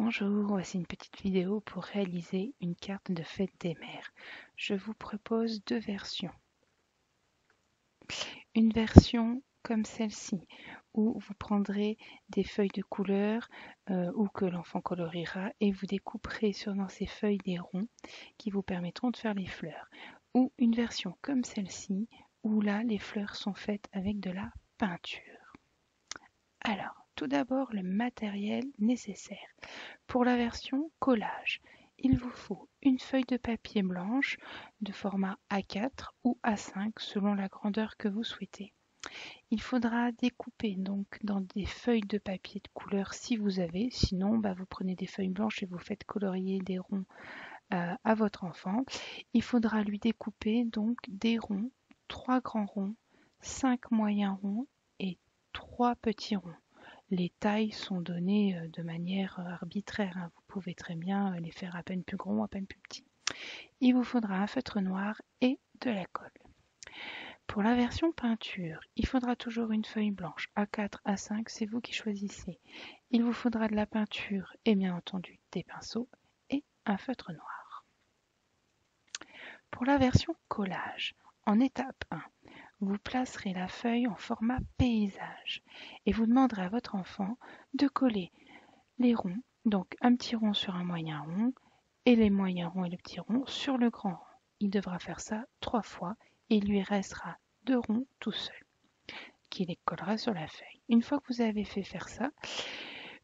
Bonjour, voici une petite vidéo pour réaliser une carte de fête des mères. Je vous propose deux versions. Une version comme celle-ci, où vous prendrez des feuilles de couleur ou que l'enfant coloriera et vous découperez dans ces feuilles des ronds qui vous permettront de faire les fleurs. Ou une version comme celle-ci, où là les fleurs sont faites avec de la peinture. Alors, tout d'abord le matériel nécessaire. Pour la version collage, il vous faut une feuille de papier blanche de format A4 ou A5 selon la grandeur que vous souhaitez. Il faudra découper donc dans des feuilles de papier de couleur si vous avez, sinon vous prenez des feuilles blanches et vous faites colorier des ronds à votre enfant. Il faudra lui découper donc des ronds, 3 grands ronds, 5 moyens ronds et 3 petits ronds. Les tailles sont données de manière arbitraire, hein. Vous pouvez très bien les faire à peine plus gros ou à peine plus petits. Il vous faudra un feutre noir et de la colle. Pour la version peinture, il faudra toujours une feuille blanche, A4, A5, c'est vous qui choisissez. Il vous faudra de la peinture et bien entendu des pinceaux et un feutre noir. Pour la version collage, en étape 1, vous placerez la feuille en format paysage et vous demanderez à votre enfant de coller les ronds, donc un petit rond sur un moyen rond et les moyens ronds et le petit rond sur le grand rond. Il devra faire ça 3 fois et il lui restera 2 ronds tout seul qui les collera sur la feuille. Une fois que vous avez fait faire ça,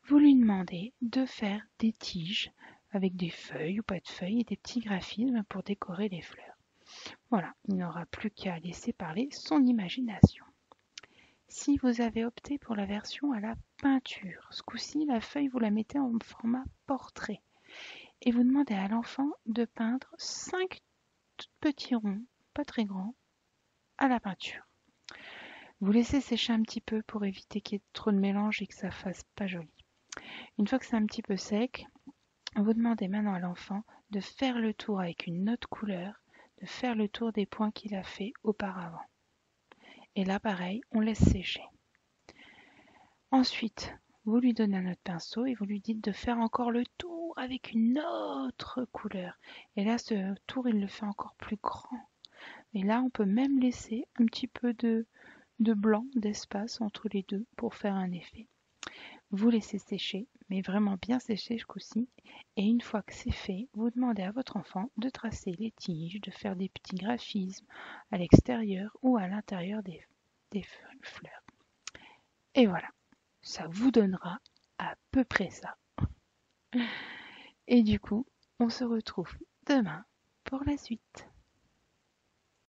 vous lui demandez de faire des tiges avec des feuilles ou pas de feuilles et des petits graphismes pour décorer les fleurs. Voilà, il n'aura plus qu'à laisser parler son imagination. Si vous avez opté pour la version à la peinture, ce coup-ci, la feuille, vous la mettez en format portrait et vous demandez à l'enfant de peindre 5 petits ronds, pas très grands, à la peinture. Vous laissez sécher un petit peu pour éviter qu'il y ait trop de mélange et que ça fasse pas joli. Une fois que c'est un petit peu sec, vous demandez maintenant à l'enfant de faire le tour avec une autre couleur, de faire le tour des points qu'il a fait auparavant. Et là, pareil, on laisse sécher. Ensuite, vous lui donnez un autre pinceau et vous lui dites de faire encore le tour avec une autre couleur. Et là, ce tour, il le fait encore plus grand. Et là, on peut même laisser un petit peu de blanc, d'espace entre les deux pour faire un effet. Vous laissez sécher, mais vraiment bien sécher ce coup-ci. Et une fois que c'est fait, vous demandez à votre enfant de tracer les tiges, de faire des petits graphismes à l'extérieur ou à l'intérieur des fleurs. Et voilà, ça vous donnera à peu près ça. Et du coup, on se retrouve demain pour la suite.